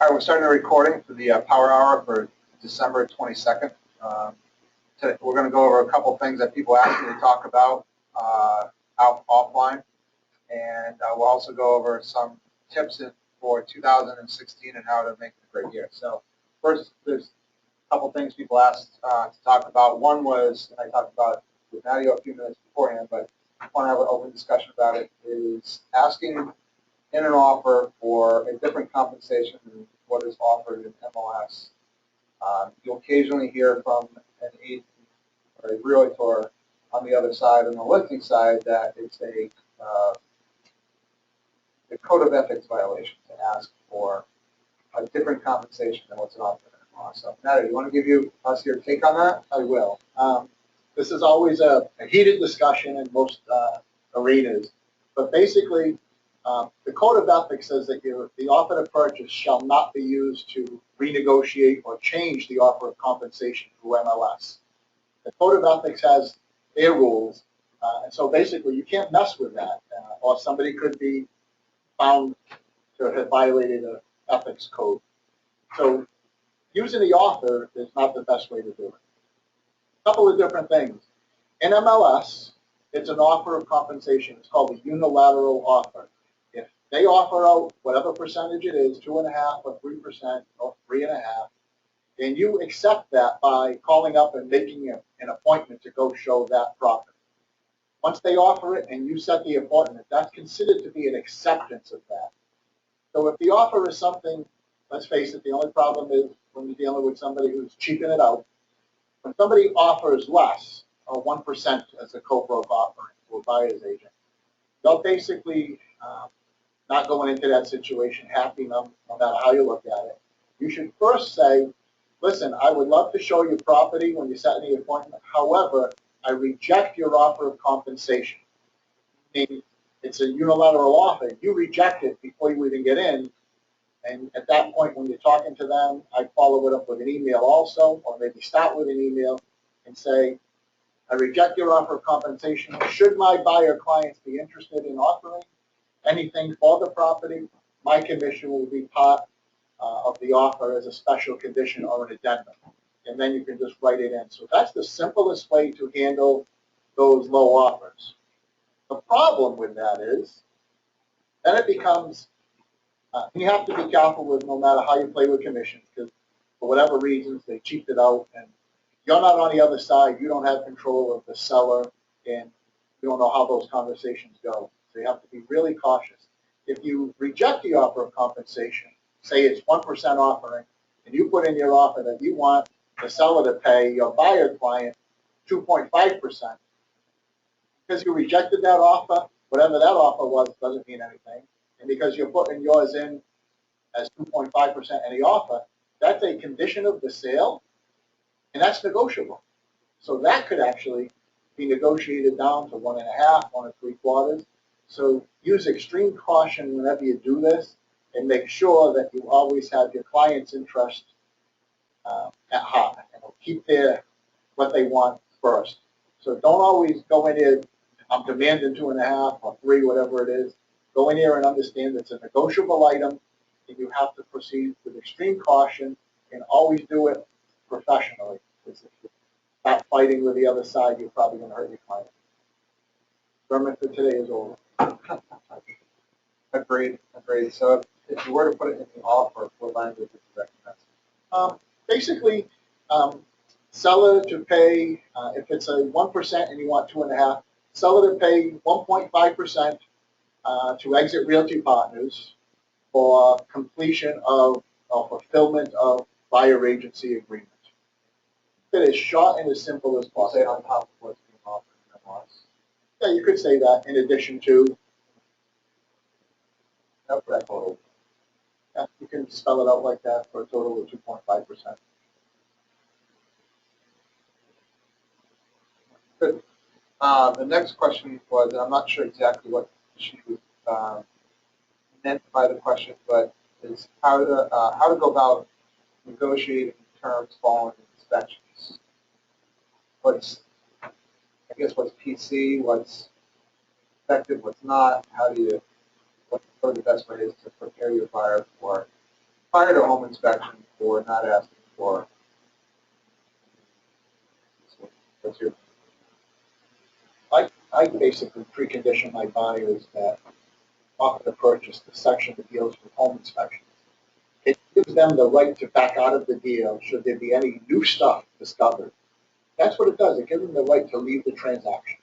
All right, we're starting the recording for the Power Hour for December 22nd. Today we're going to go over a couple things that people asked me to talk about offline, and we'll also go over some tips for 2016 and how to make it a great year. So first, there's a couple things people asked to talk about. One was, and I talked about with Mario a few minutes beforehand, but I want to have an open discussion about it, is asking in an offer for a different compensation than what is offered in MLS. You'll occasionally hear from an agent or a realtor on the other side, on the listing side, that it's a code of ethics violation to ask for a different compensation than what's offered in MLS. So, Natalie, you want to give us your take on that? I will. This is always a heated discussion in most arenas, but basically, the Code of Ethics says that the offer to purchase shall not be used to renegotiate or change the offer of compensation through MLS. The Code of Ethics has their rules, and so basically you can't mess with that, or somebody could be found to have violated an ethics code. So using the offer is not the best way to do it. A couple of different things. In MLS, it's an offer of compensation. It's called a unilateral offer. If they offer out whatever percentage it is, 2.5% or 3% or 3.5%, and you accept that by calling up and making an appointment to go show that property. Once they offer it and you set the appointment, that's considered to be an acceptance of that. So if the offer is something, let's face it, the only problem is when you're dealing with somebody who's cheaping it out. When somebody offers less, or 1% as a co-broke offering to a buyer's agent, they'll basically not going into that situation happy no matter how you look at it. You should first say, listen, I would love to show you property when you set the appointment. However, I reject your offer of compensation. I mean, it's a unilateral offer. You reject it before you even get in. And at that point, when you're talking to them, I follow it up with an email also, or maybe start with an email and say, I reject your offer of compensation. Should my buyer clients be interested in offering anything for the property, my commission will be part of the offer as a special condition or an addendum. And then you can just write it in. So that's the simplest way to handle those low offers. The problem with that is, then it becomes, you have to be careful with no matter how you play with commissions, because for whatever reasons they cheaped it out, and you're not on the other side. You don't have control of the seller, and you don't know how those conversations go. So you have to be really cautious. If you reject the offer of compensation, say it's 1% offering, and you put in your offer that you want the seller to pay your buyer client 2.5%, because you rejected that offer, whatever that offer was doesn't mean anything. And because you're putting yours in as 2.5% in the offer, that's a condition of the sale, and that's negotiable. So that could actually be negotiated down to 1.5%, 1.75%. So use extreme caution whenever you do this, and make sure that you always have your client's interest at heart, and keep what they want first. So don't always go in here, I'm demanding 2.5% or 3%, whatever it is. Go in here and understand it's a negotiable item, and you have to proceed with extreme caution and always do it professionally. Because if you start fighting with the other side, you're probably going to hurt your client. Sermon for today is over. Agreed. So if you were to put it in the offer, what language would you recommend? Basically, seller to pay, if it's a 1% and you want 2.5%, seller to pay 1.5% to Exit Realty Partners for completion of fulfillment of buyer agency agreement. It is short and as simple as possible. Say on top of what's being offered in MLS. Yeah, you could say that in addition to. Total. Yeah, you can spell it out like that for a total of 2.5%. Good. The next question was, and I'm not sure exactly what she meant by the question, but is how to go about negotiating terms following inspections. What's PC, what's effective, what's not? How do you? What are the best ways to prepare your buyer for prior to home inspection for not asking for. What's your? I basically precondition my buyers that offer the purchase, the section that deals with home inspections. It gives them the right to back out of the deal should there be any new stuff discovered. That's what it does. It gives them the right to leave the transaction.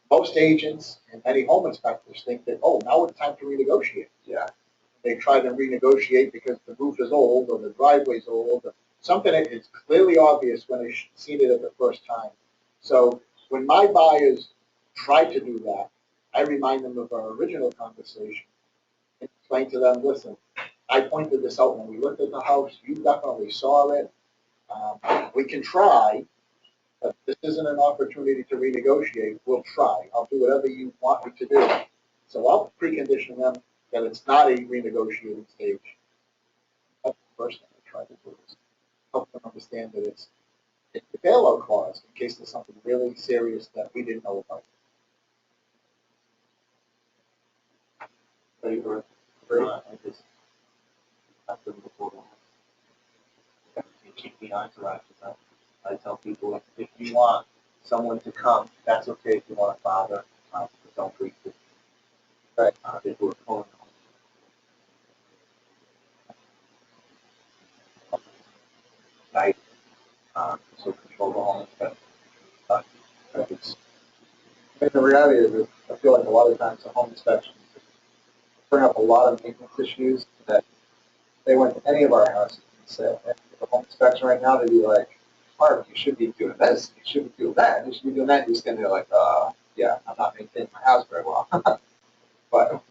Most agents and many home inspectors think that, oh, now it's time to renegotiate. Yeah. They try to renegotiate because the roof is old or the driveway's old, or something that is clearly obvious when they've seen it at the first time. So when my buyers try to do that, I remind them of our original conversation and explain to them, listen, I pointed this out when we looked at the house. You definitely saw it. We can try, but this isn't an opportunity to renegotiate. We'll try. I'll do whatever you want me to do. So I'll precondition them that it's not a renegotiating stage. That's the first thing I try to do is help them understand that it's a bailout clause in case there's something really serious that we didn't know about. Favor. I just have to look for them. You keep the entourage. I tell people if you want someone to come, that's okay. If you want a father, don't preach it. Right. They do it for night. So control the home inspection. It's I mean, the reality is that I feel like a lot of times the home inspections bring up a lot of maintenance issues that they went to any of our houses and said, hey, the home inspection right now, they'd be like, Mark, you should be doing this, you should be doing that, you should be doing that. You're just going to be like, yeah, I'm not maintaining my house very well. But,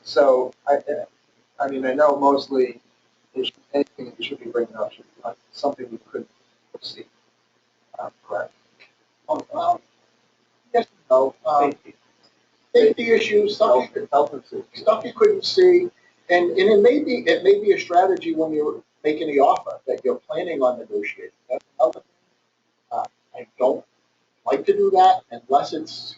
so, I mean, I know mostly anything that you should be bringing up should be like something you couldn't foresee. Correct. Well, yes, no. safety. Safety issues, stuff Health and safety. you couldn't see, and it may be a strategy when you're making the offer that you're planning on negotiating. That's another thing. I don't like to do that unless it's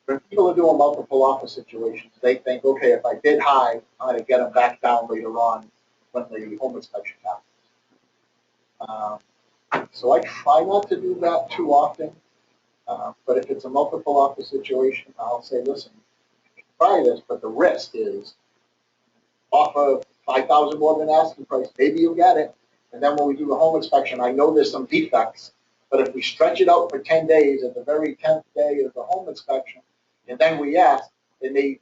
when people are doing multiple offer situations. They think, okay, if I bid high, I'm going to get them back down later on when the home inspection happens. So I try not to do that too often. But if it's a multiple offer situation, I'll say, listen, try this, but the risk is offer 5,000 more than asking price. Maybe you'll get it. And then when we do the home inspection, I know there's some defects, but if we stretch it out for 10 days, at the very 10th day of the home inspection, and then we ask, they may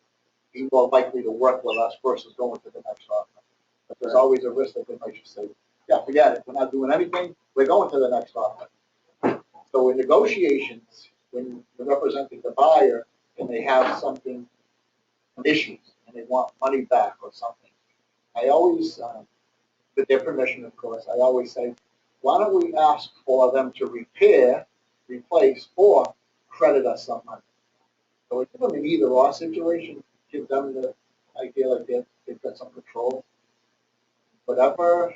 be more likely to work with us versus going to the next offer. But there's always a risk that they might just say, yeah, forget it. We're not doing anything. We're going to the next offer. So in negotiations, when you're representing the buyer and they have something, issues, and they want money back or something, I always, with their permission, of course, I always say, why don't we ask for them to repair, replace, or credit us some money? So we give them an either-or situation, give them the idea that they've got some control. Whatever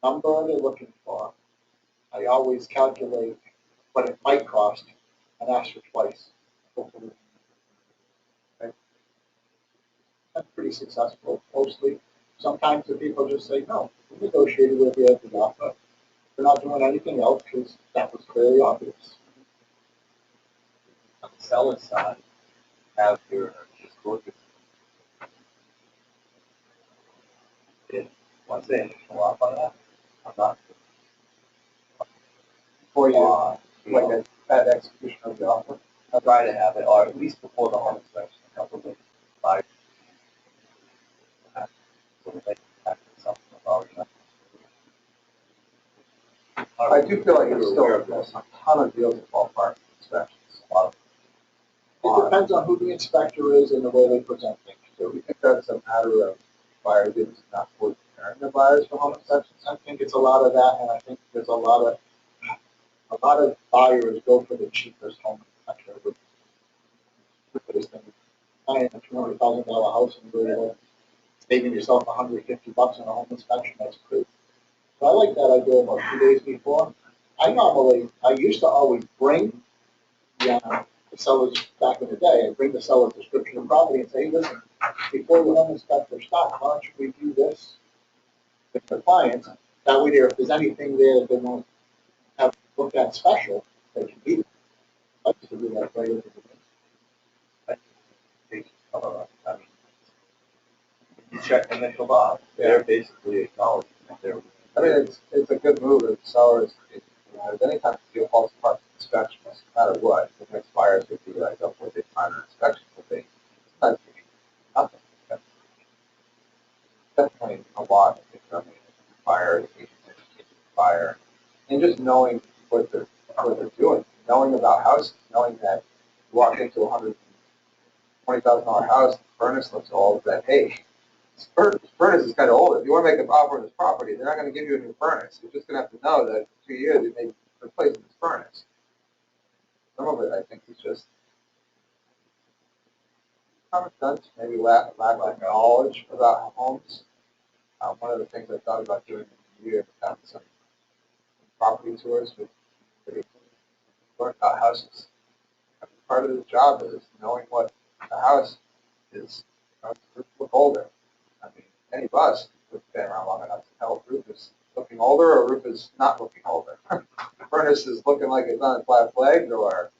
number they're looking for, I always calculate what it might cost and ask for twice. Hopefully. Okay. That's pretty successful, mostly. Sometimes the people just say, no, we negotiated with you at the offer. We're not doing anything else because that was clearly obvious. On the seller side, have your disclosure. Once they initial off on that, I'm not. For you, like that execution of the offer. I try to have it, or at least before the home inspection, a couple of days prior. So that they can have something about it. I do feel like it's still there's a ton of deals at ballpark inspections. A lot of It depends on who the inspector is and the way they present things. So we think that's a matter of buyer agents not fully preparing the buyers for home inspections. I think it's a lot of that, and I think there's a lot of buyers go for the cheapest home inspector. Look at this thing, buying a $200,000 house and you're saving yourself $150 on a home inspection. That's crazy. So I like that idea about 2 days before. I used to always bring the the sellers back in the day, I'd bring the seller's description of property and say, hey, listen, before the home inspector starts, why don't you review this with the clients? That way there, if there's anything there that they want to have looked at special, they can be. I like to do that right into the I mean, you check initial box, they're basically acknowledging that they're. I mean, it's a good move if the sellers, anytime you do a false part inspection, no matter what, if it expires, if you guys up with a minor inspection, if they, sometimes you need nothing. That's definitely a lot if it's expired, expire. And just knowing what they're doing, knowing about houses, knowing that you walk into a $120,000 house, the furnace looks old, that, hey, this furnace is kind of old. If you want to make an offer on this property, they're not going to give you a new furnace. You're just going to have to know that in 2 years you may replace this furnace. Some of it, I think, is just common sense, maybe lack of knowledge about homes. One of the things I thought about doing in the year, I found some property tours with learn about houses. Part of the job is knowing what the house is. Look older. I mean, any of us who've been around long enough to tell if roof is looking older or roof is not looking older. The furnace is looking like it's on its last legs, or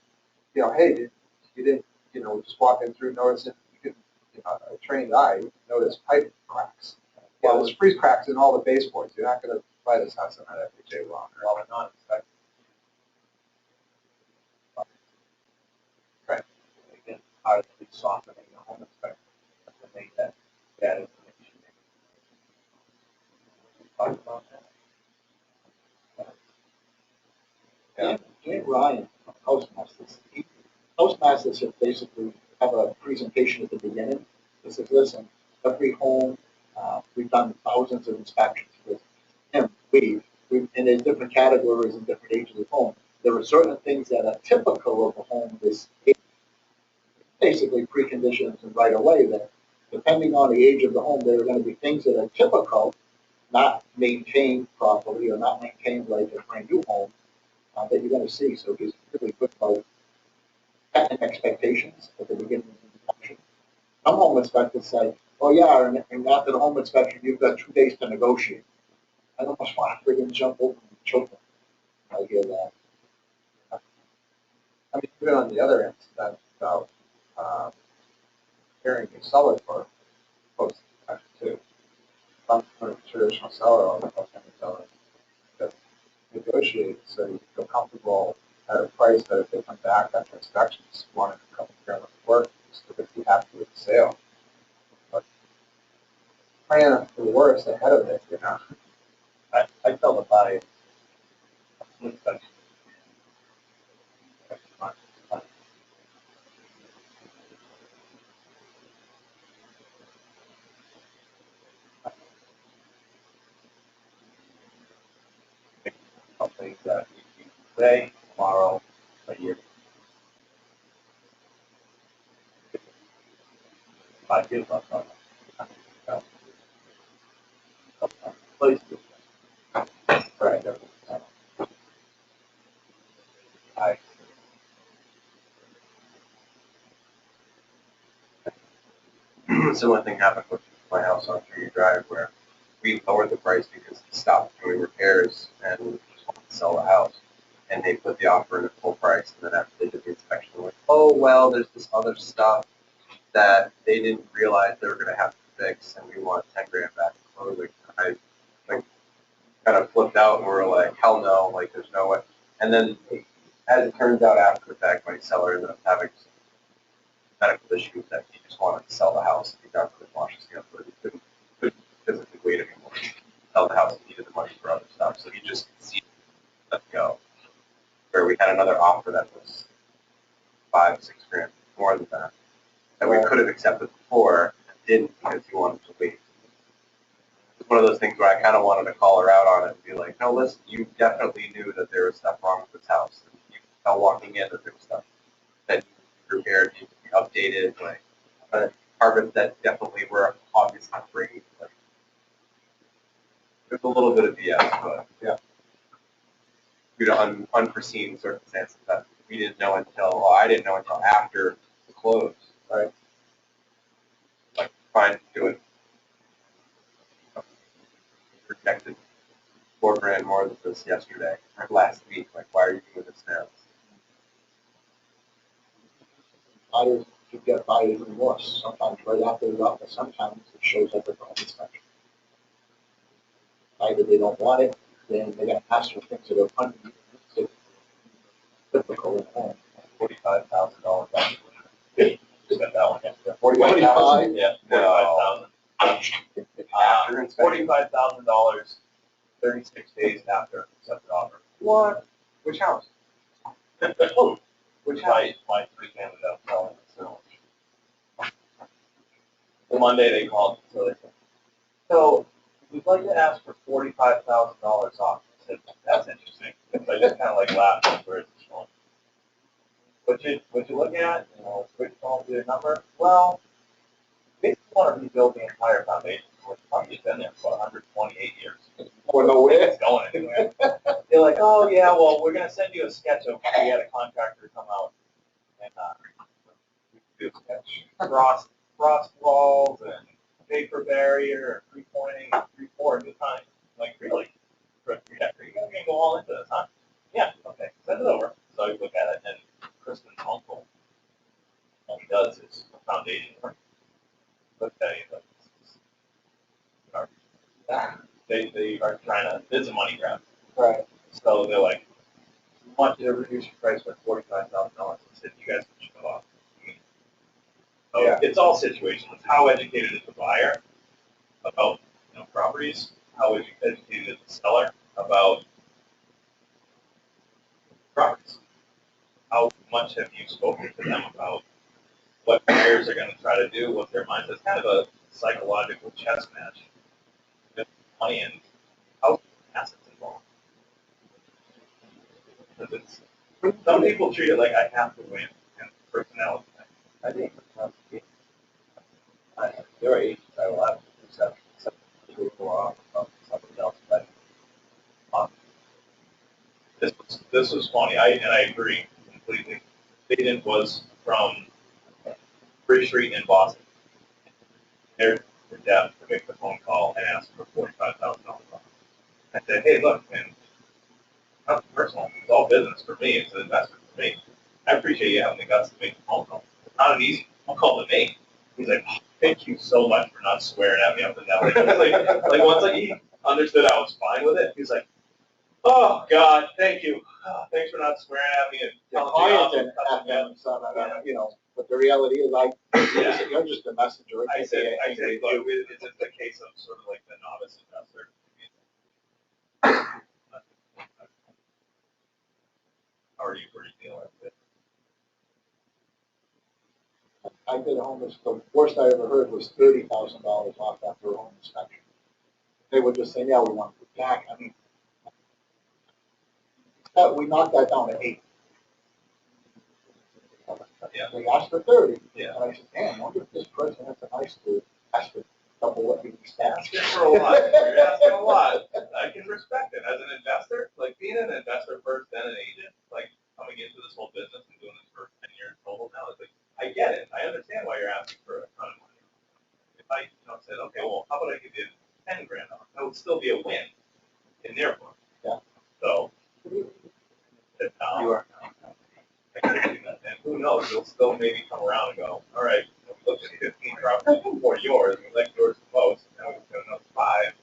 hey, you didn't, just walking through noticing you can, a trained eye, you can notice pipe cracks. Yeah, there's freeze cracks in all the baseboards. You're not going to buy this house on that FHA loan. Well, they're not inspected. Right. Again, artificially softening the home inspector to make that information. Talk about that. Yeah, Jay Ryan, Postmasters. Postmasters have basically have a presentation at the beginning. It says, listen, every home, we've done thousands of inspections with him. And there's different categories and different ages of home. There are certain things that are typical of a home this age, basically preconditions and right away that depending on the age of the home, there are going to be things that are typical, not maintained properly or not maintained like a brand new home that you're going to see. So he's really good about setting expectations at the beginning of the inspection. Some home inspectors say, oh yeah, and after the home inspection, you've got 2 days to negotiate. I almost want to friggin' jump over and choke them. I hear that. I mean, even on the other end, that's about preparing your seller for post-inspection too. If I'm a traditional seller or a family seller, just negotiate so you feel comfortable at a price that if they come back after inspections, wanting a couple of years of work, you're still going to be happy with the sale. But plan for the worst ahead of it, I tell the buyer, inspection. Something that you do today, tomorrow, a year. 5 years left on it. Please do. Right. I, Similar thing happened with my house on Tree Drive where we lowered the price because he stopped doing repairs and just wanted to sell the house. And they put the offer in at full price, and then after they did the inspection, they're like, oh, well, there's this other stuff that they didn't realize they were going to have to fix, and we want 10 grand back in closing. I kind of flipped out, and we were like, hell no, like, there's no way. And then, as it turns out, after the fact, my seller ended up having some medical issues that he just wanted to sell the house. He got the washes together, but he couldn't physically wait anymore. Sell the house, he needed the money for other stuff, so he just let go. Where we had another offer that was 5, 6 grand more than that we could have accepted before, and didn't because he wanted to wait. It's one of those things where I kind of wanted to call her out on it and be like, no, listen, you definitely knew that there was stuff wrong with this house. And you could tell walking in that there was stuff that needed to be repaired, needed to be updated, like carpets that definitely were obviously free. Like, there's a little bit of BS, but yeah, due to unforeseen circumstances, that we didn't know until, well, I didn't know until after the close. Right. Like, fine, do it. Protected $4,000 more than this yesterday, or last week. Like, why are you doing this now? Buyers to get buyer's remorse, sometimes right after the offer, sometimes it shows up at the home inspection. Either they don't want it, then they're gonna ask for things that are underneath, it's typical at home. $45,000. Spent that one yesterday. 45? Yeah, No. $45,000. After inspection. $45,000, 36 days after accepted offer. What? Which house? Oh, Which house? my three-family that I'm selling, so. The Monday they called, so they said, so we'd like to ask for $45,000 off. I said, that's interesting. So I just kind of like laughed where it's going. What you look at, which one will be the number? Well, basically want to rebuild the entire foundation. Which probably been there for 128 years. Or nowhere. It's going anywhere. They're like, oh yeah, well we're gonna send you a sketch of. We had a contractor come out and do a sketch, frost walls and vapor barrier, and 3-pointing, 3-4 at the time. Like really, for a projector, you can go all into this, huh? Yeah, okay, send it over. So I look at it, and Kristen's uncle, all he does is foundation work. Look at it, but they are trying to. It's a money grab. Right. So they're like, we want you to reduce your price by $45,000. I said, you guys can show off. So Yeah. it's all situations. How educated is the buyer about properties? How educated is the seller about properties? How much have you spoken to them about what buyers are going to try to do, what their mindset? It's kind of a psychological chess match with money and house assets involved. Because some people treat it like I have to win and personality. I think there are agents I will have to accept people off of somebody else, but this was funny. I agree completely. Agent was from Bridge Street in Boston. Their dad to make the phone call and ask for $45,000. I said, hey, look, man, nothing personal. It's all business for me. It's an investment for me. I appreciate you having the guts to make the phone call. It's not an easy phone call to make. He's like, oh, thank you so much for not swearing at me up and down. Like once he understood I was fine with it, he's like, oh God, thank you. Oh, thanks for not swearing at me and The telling me off client and and cussing me out. and stuff, but the reality is Yeah. you're just a messenger. I said, look, it's just a case of sort of like the novice investor. How are you dealing with it? I did a home, the worst I ever heard was $30,000 off after a home inspection. They were just saying, yeah, we want it back. I mean, we knocked that down to 8. Yeah. They asked for 30. Yeah. And I said, damn, I wonder if this person has a nice to ask for double what we expect. Asking for a lot. You're asking a lot. I can respect it. As an investor, like being an investor first, then an agent, like coming into this whole business and doing this for 10 years total now, it's like, I get it. I understand why you're asking for a ton of money. If I said, okay, well, how about I give you $10,000 off? That would still be a win in their book. Yeah. So, you are. And who knows, you'll still maybe come around and go, all right, we looked at 15 properties before yours, we like yours the most, now we've got another 5.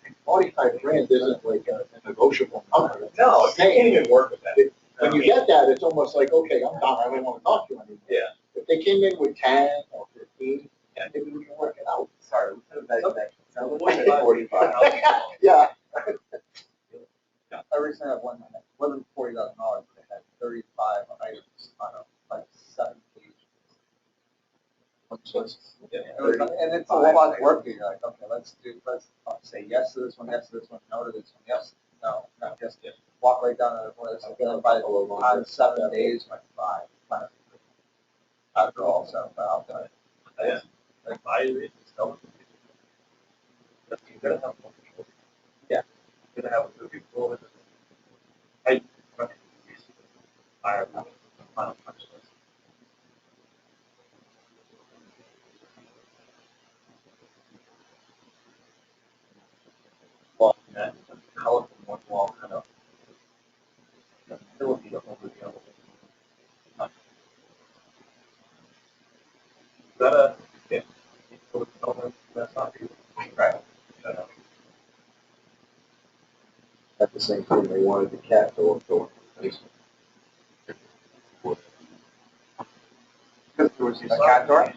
$45,000 isn't like a negotiable number. No, you can't even work with that. When you get that, it's almost like, okay, I'm done, I don't want to talk to you anymore. Yeah. If they came in with 10 or 15, maybe we can work it out. Sorry, we could have that. Yeah. I recently had one, it wasn't $40,000, but it had 35 items on a, like 7 pages. And it's a lot of work, you're like, okay, let's say yes to this one, no to this one, yes, no, just walk right down to the list, and by the time 7 days went by, after all, so, but Yeah. Like, I agree. You're gonna have more people. Yeah. You're gonna have more people. I hire them. final punch list. Well, that colorful one wall kind of, it would be over the other. Is that a, if, that's not you. Right. At the same time, they wanted the cat door going. Because there was a cat door?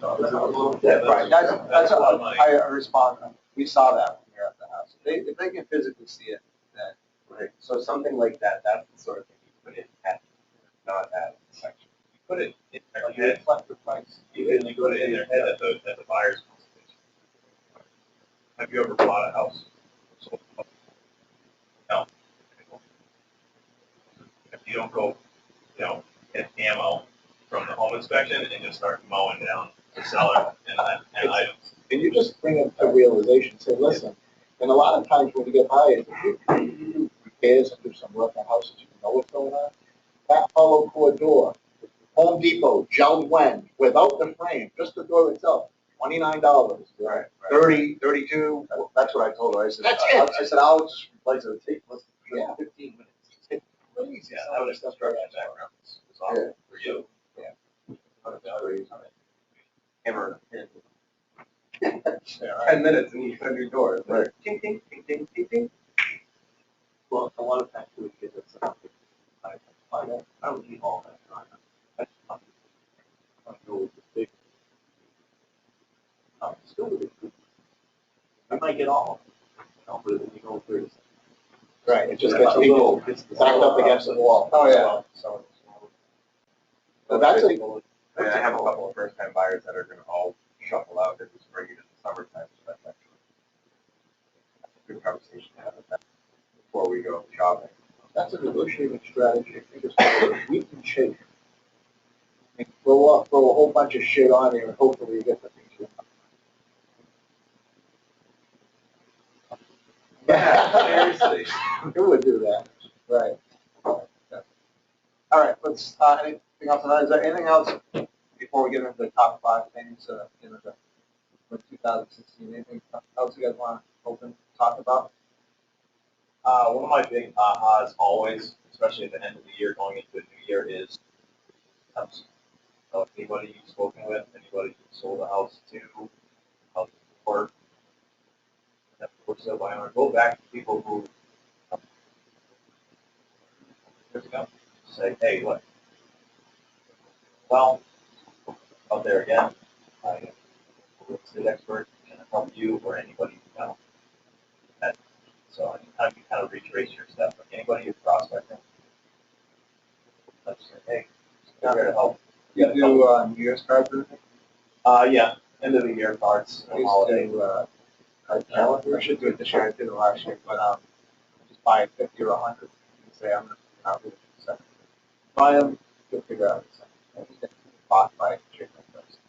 Yeah, Right, that's what I respond, we saw that when we were at the house. If they can physically see it, then. Right, so something like that, that's the sort of thing you put in at, not at the section. You put it in their head, Reflect the price. you put it in their head at the buyer's consultation. Have you ever bought a house? Sold a house? No. If you don't go, get ammo from the home inspection and just start mowing down the seller and items. And you just bring it to realization, say, listen, and a lot of times when you get hired, if you do repairs and do some work on houses, you know what's going on. That hollow core door, Home Depot, Joe Wen, without the frame, just the door itself, $29. Right. 30, 32. That's what I told her. I said, That's it. I said, I'll just replace it. Take Yeah. 15 minutes. Crazy. Yeah, that was construction background. It's awesome for you. Hammer in 10 minutes and you put a new door. Right. Ting, ting, ting, ting, ting, ting. Well, a lot of times we get this stuff. I don't need all that time. I just want to go with the big. Still with it. I might get all, but then you go through. Right, it just gets people backed up against the wall. Oh, yeah. So. But that's a, I mean, I have a couple of first-time buyers that are gonna all shuffle out in the spring and in the summertime, so that's actually a good conversation to have with them before we go shopping. that's a negotiating strategy. I think it's we can shake. Throw a whole bunch of shit on there and hopefully you get the things you want. Yeah, seriously. Who would do that? Right. All right, let's, anything else on that? Is there anything else before we get into the top 5 things, with 2016? Anything else you guys want to open, talk about? One of my big ahas always, especially at the end of the year, going into a new year, is house. So anybody you've spoken with, anybody you've sold a house to, house before, that for sale by owner, go back to people who years ago, say, hey, look, well, out there again, I'm a real estate expert, can I help you or anybody you know? So how do you kind of retrace your steps? Like anybody who's prospecting, let's say, hey, I'm here to help. You do New Year's cards or anything? Yeah, end of the year cards, I used holiday. to I should do it this year, I did it last year, but just buy 50 or 100 and say I'm not really second. Buy them, you'll figure out the second. Just bought by chicken first.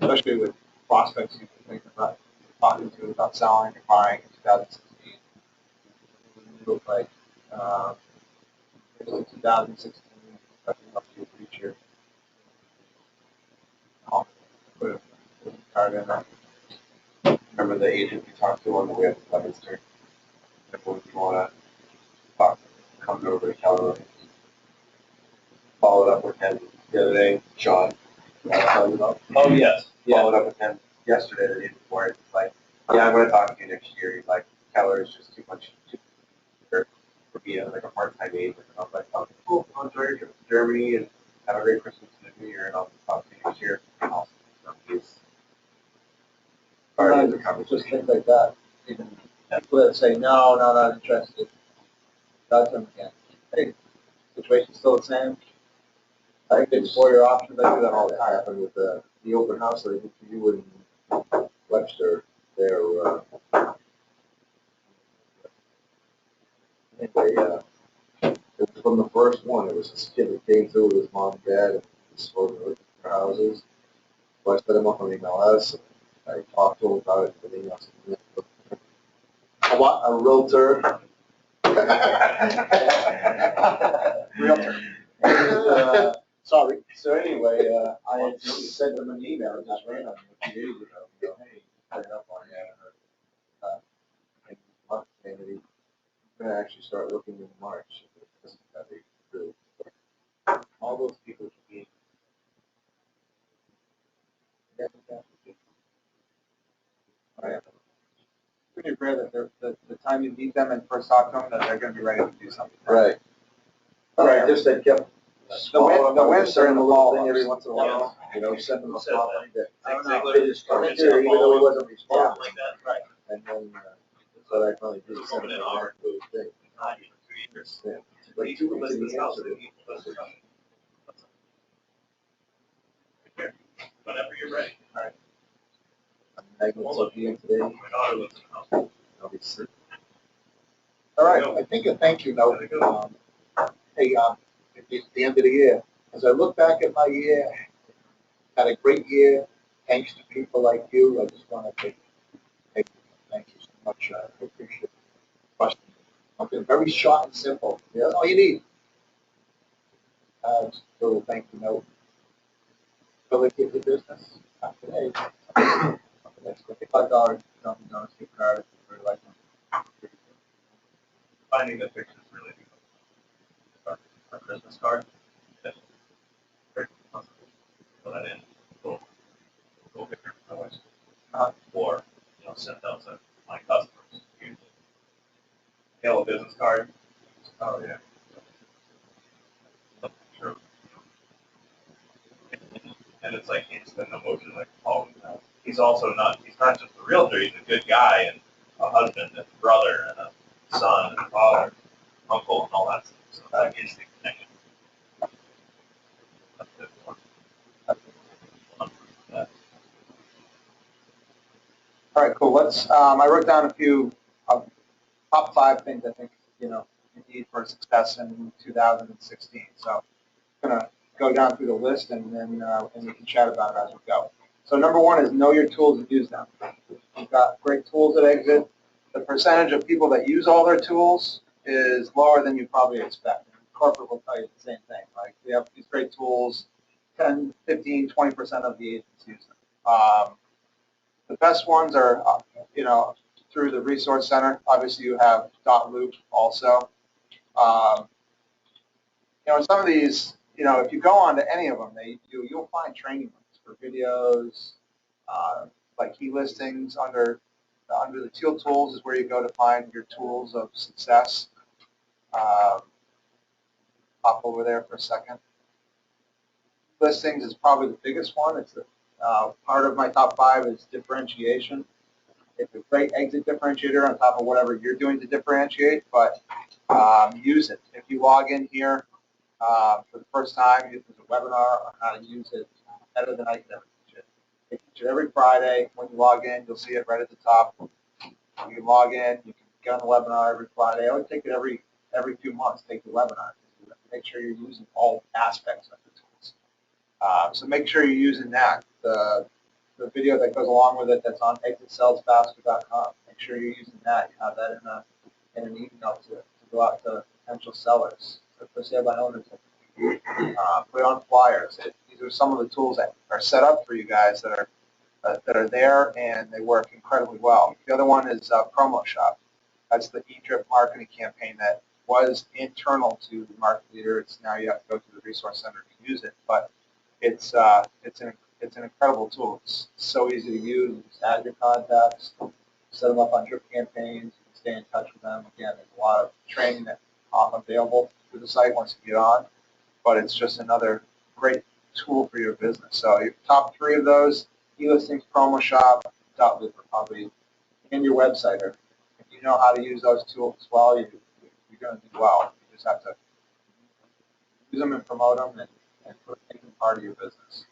Especially with prospects you can think about talking to about selling or buying in 2016. Look like 2016, especially up to your future. I'll put a card in there. Remember the agent we talked to on the way up to Leominster? If you wanna talk, come over to Keller. Followed up with him the other day, Sean. Oh, yes. Followed up with him yesterday, the day before. It's like, yeah, I'm gonna talk to you next year. He's like, Keller is just too much for me as like a part-time agent. And I was like, oh, cool, I'll enjoy your trip to Germany and have a great Christmas and New Year, and I'll talk to you next year. Awesome. So he's already in the Just conversation. things like that. Even people that say, no, not interested. Talk to them again. Hey, situation's still the same. I think they explore your options. I do that all the That time. happened with the open house that I did for you in Webster, there, anyway, it was from the first one, it was this kid that came through with his mom and dad, and was supposed to look for houses. So I set him up on MLS, I talked to him about it, and he asked me, a realtor. Realtor. Sorry. So anyway, I had just sent them an email, just ran on them a few days ago, you know, hey, put it up on there. And month, maybe, I'm gonna actually start looking in March. This is gonna be really, all those people should be. Pretty rare that the time you meet them and first talk to them, that they're gonna be ready to do something. Right. Right, just that kept. The wins are in the ball ball thing every once in a while, you know, send them a Said call. that. I don't Zig know, Ziglar, they just come or in here, even though he wasn't responding. Like that, right. And then, but I finally did It was send over him an a hour. thing. Not even 2 years. Yeah. Like 2 weeks in the answer. Whenever you're ready. Magnets up here today, My daughter lives in the house. I'll be sick. All right, I think a thank you note. Hey, at the end of the year, as I look back at my year, had a great year, thanks to people like you. I just want to thank you so much. I appreciate it. Trust me. Something very short and simple. Yeah, that's all you need. Just a little thank you note. Will it give you business? Not today. $5 Dunkin' Donuts gift card for like. Finding the pictures really good. Our Christmas card. Very possible. Put that in. Go picture for my wife's. Or, you know, send out to my customers. Usually. Hail a business card. Oh, yeah. Sure. And it's like instant emotion, like, oh, he's also not, he's not just a realtor, he's a good guy and a husband and a brother and a son and a father, uncle and all that stuff. So it's like instant connection. That's good for All right, cool. I wrote down a few top 5 things I think, you need for success in 2016. So I'm going to go down through the list and then and we can chat about it as we go. So number 1 is know your tools and use them. You've got great tools at Exit. The percentage of people that use all their tools is lower than you probably expect. Corporate will tell you the same thing. Like, we have these great tools, 10, 15, 20% of the agents use them. The best ones are, through the Resource Center. Obviously, you have .loop also. Some of these, if you go on to any of them, you'll find training links for videos, like key listings under the Teal Tools is where you go to find your tools of success. Pop over there for a second. Listings is probably the biggest one. It's part of my top 5 is differentiation. It's a great exit differentiator on top of whatever you're doing to differentiate, but use it. If you log in here for the first time, there's a webinar on how to use it better than I could ever teach it. I teach it every Friday. When you log in, you'll see it right at the top. You can log in. You can get on the webinar every Friday. I would take it every few months, take the webinar. Make sure you're using all aspects of the tools. So make sure you're using that. The video that goes along with it that's on exitsellsfaster.com. Make sure you're using that. You have that in an email to go out to potential sellers, for sale by owners. Put it on flyers. These are some of the tools that are set up for you guys that are there, and they work incredibly well. The other one is Promo Shop. That's the eDrip marketing campaign that was internal to the market leader. It's now you have to go to the Resource Center to use it, but it's an incredible tool. It's so easy to use. You just add your contacts, set them up on drip campaigns, stay in touch with them. Again, there's a lot of training that's available through the site once you get on, but it's just another great tool for your business. So your top 3 of those, eListings, Promo Shop, .loop are probably in your website. Or if you know how to use those tools well, you're going to do well. You just have to use them and promote them and make them part of your business.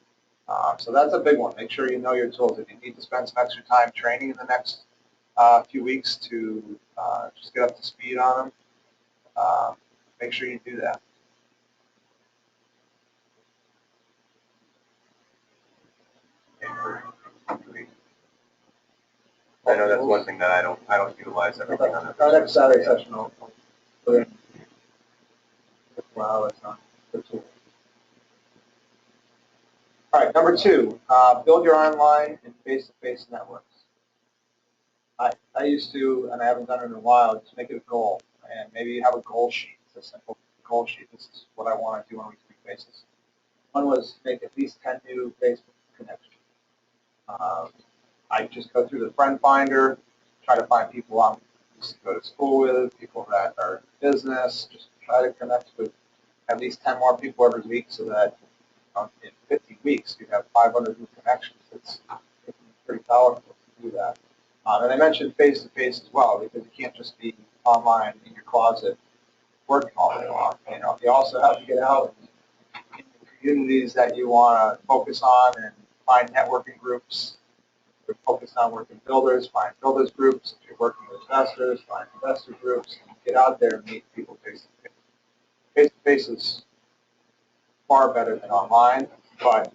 So that's a big one. Make sure you know your tools. If you need to spend some extra time training in the next few weeks to just get up to speed on them, make sure you do that. I know that's one thing that I don't utilize everything on it. Our next Saturday session will put in 4 hours on the tools. Number two, build your online and face-to-face networks. I used to, and I haven't done it in a while, just make it a goal. And maybe you have a goal sheet. It's a simple goal sheet. This is what I want to do on a weekly basis. One was make at least 10 new Facebook connections. I just go through the friend finder, try to find people I used to go to school with, people that are in business, just try to connect with at least 10 more people every week so that in 50 weeks you have 500 new connections. It's pretty powerful to do that. And I mentioned face-to-face as well, because you can't just be online in your closet working all day long. You know, you also have to get out in the communities that you want to focus on and find networking groups. If you're focused on working builders, find builders groups. If you're working with investors, find investor groups. Get out there and meet people face-to-face. Face-to-face is far better than online, but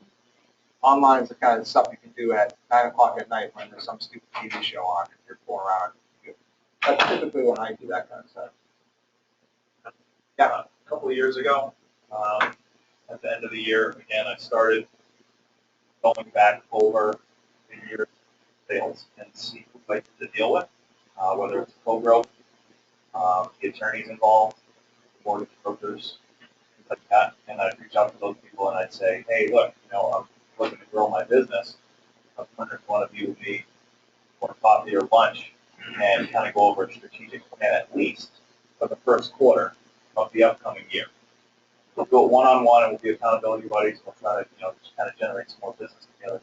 online is the kind of stuff you can do at 9 o'clock at night when there's some stupid TV show on and you're fooling around. That's typically when I do that kind of stuff. Yeah, a couple of years ago, at the end of the year, again, I started going back over the year's sales and see who I like to deal with, whether it's co-growth, the attorneys involved, mortgage brokers, things like that. And I'd reach out to those people and I'd say, hey, look, you know, I'm looking to grow my business. I was wondering if one of you would be for coffee or lunch and kind of go over a strategic plan at least for the first quarter of the upcoming year. We'll do it one-on-one and we'll be accountability buddies. We'll try to, you know, just kind of generate some more business together.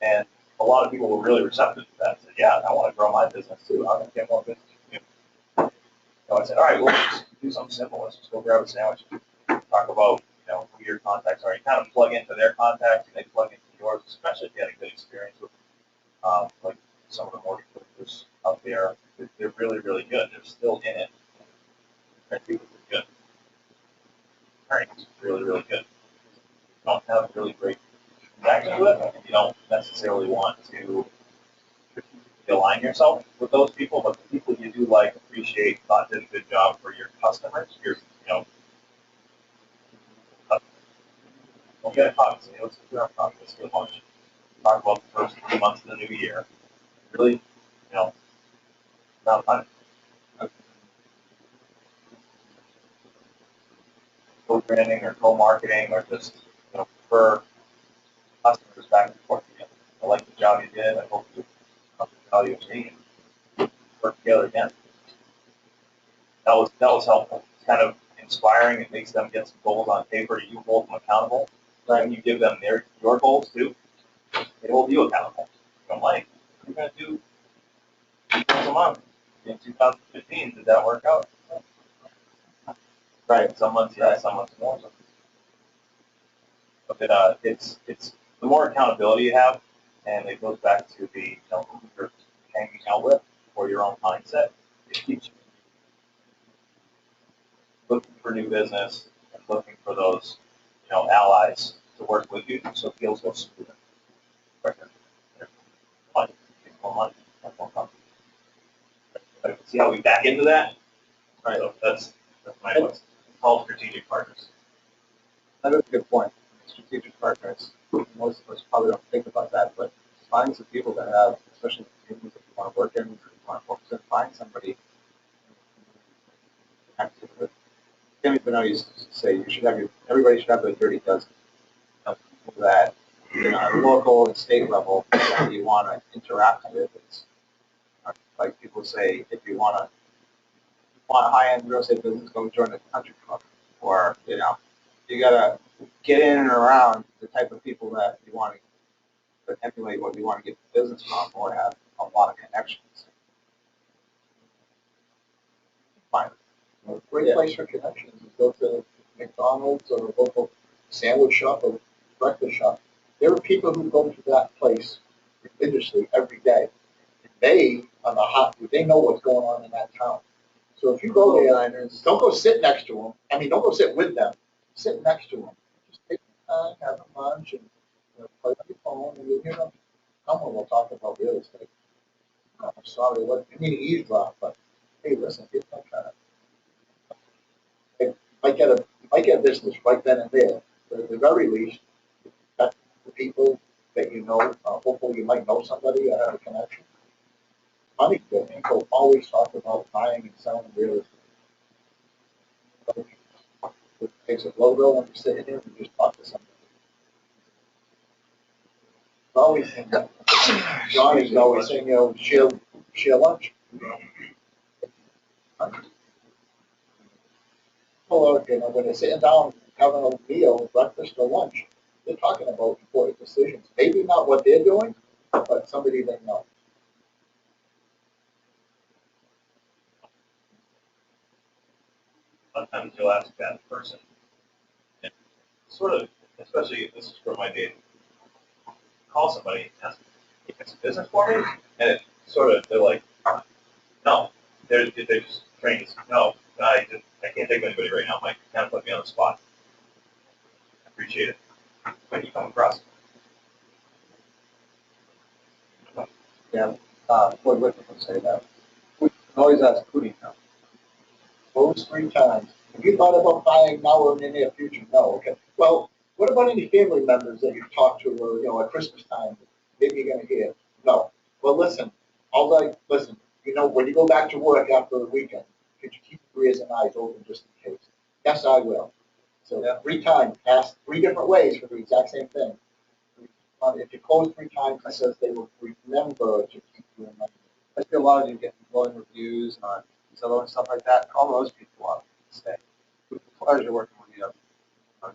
And a lot of people were really receptive to that. Said, yeah, I want to grow my business too. I'm going to get more business from you. So I said, all right, well, let's just do something simple. Let's just go grab a sandwich and talk about, you know, who your contacts are. You kind of plug into their contacts and they plug into yours, especially if you had a good experience with, like some of the mortgage brokers out there. They're really, really good. They're still in it. They're good. Attorneys really, really good. You don't have really great transactions with them. You don't necessarily want to align yourself with those people, but the people you do like, appreciate, thought did a good job for your customers, your, you know, don't get a coffee. Say, let's do our coffee. Let's get lunch. Talk about the first 3 months of the new year. Really, you know, not money. Co-branding or co-marketing or just, you know, refer customers back and forth again. I like the job you did. I hope you value of me and work together again. That was helpful. It's kind of inspiring. It makes them get some goals on paper. You hold them accountable. Right? And you give them your goals too. They hold you accountable. I'm like, you're going to do 2 deals a month in 2015. Did that work out? Right. Some months yes, some months more. But it's the more accountability you have, and it goes back to the, you know, who you're hanging out with or your own mindset. It keeps you looking for new business and looking for those, you know, allies to work with you, so deals go smoother. Money, see how we back into that? Right. So that's my list. It's called strategic partners. That is a good point. Strategic partners. Most of us probably don't think about that, but find some people that have, especially communities that you want to work in, you want to focus in, find somebody active with. Timmy Benoit used to say everybody should have their dirty dozen of people that, you know, at local and state level that you want to interact with. It's like people say, if you want a high-end real estate business, go join the country club, or, you know, you gotta get in and around the type of people that you want to emulate what you want to get the business from, or have a lot of connections. Fine. A great place for connections is go to McDonald's or a local sandwich shop or breakfast shop. There are people who go to that place religiously every day. They are the hot. They know what's going on in that town. So if you go there, don't go sit next to them. I mean, don't go sit with them. Sit next to them. Just take your time, have a lunch, and, you know, play on your phone, and you'll hear them. Someone will talk about real estate. I'm sorry, I mean eavesdrop, but hey, listen, here's my kind of. You might get a business right then and there, but at the very least, people that you know, hopefully you might know somebody that have a connection. Funny, but people always talk about buying and selling real estate. It takes a logo when you sit in here and just talk to somebody. Always, Johnny's always saying, you know, share lunch. Well, you know, when they're sitting down having a meal, breakfast or lunch, they're talking about important decisions. Maybe not what they're doing, but somebody they know. Sometimes you'll ask that person, and sort of, especially this is for my day, call somebody and ask, "You got some business for me?" And it sort of, they're like, no. They're just trained to, no, I can't think of anybody right now, Mike. Kind of put me on the spot. I appreciate it when you come across. Yeah, Floyd Whitman would say that. We can always ask, who do you know? Those 3 times. Have you thought about buying now or in the near future? No. Okay. Well, what about any family members that you've talked to, or you know, at Christmas time, maybe you're gonna hear? No. Well, listen. Listen. You know, when you go back to work after the weekend, could you keep your ears and eyes open just in case? Yes, I will. So 3 times, ask 3 different ways for the exact same thing. If you close 3 times, it says they will remember to keep you in mind. I see a lot of you getting glowing reviews on Zillow and stuff like that. All those people out stay. It was a pleasure working with you.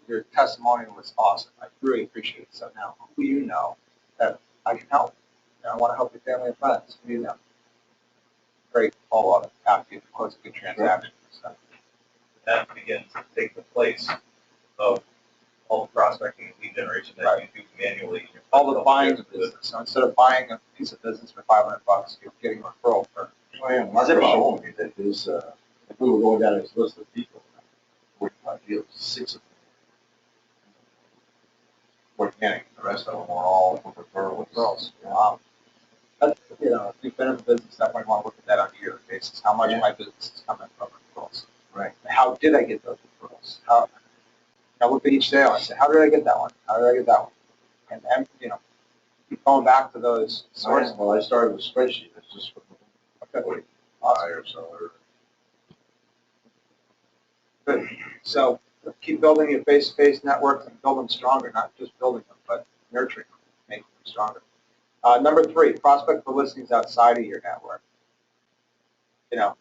Your testimonial was awesome. I really appreciate it. So now, who you know that I can help? I want to help your family and friends. Who you know? Great follow-up after you close a good transaction. So. That begins to take the place of all the prospecting and lead generation that you do manually. All the buying of business. So instead of buying a piece of business for $500, you're getting a referral for. Oh, yeah, Mark was showing me that his, if we were going down his list of people, 45 deals, 6 of them organic, the rest of them were all referrals. Wow. That's, you know, if you've been in the business, definitely want to look at that on a yearly basis. How much of my business is coming from referrals? Right. How did I get those referrals? I look at each sale and say, how did I get that one? How did I get that one? And you know, keep going back to those sources. Well, I started with a spreadsheet. It's just for Okay. buyer, seller. Good. So keep building your face-to-face networks and build them stronger, not just building them, but nurturing them, making them stronger. Number 3, prospect for listings outside of your network. You know,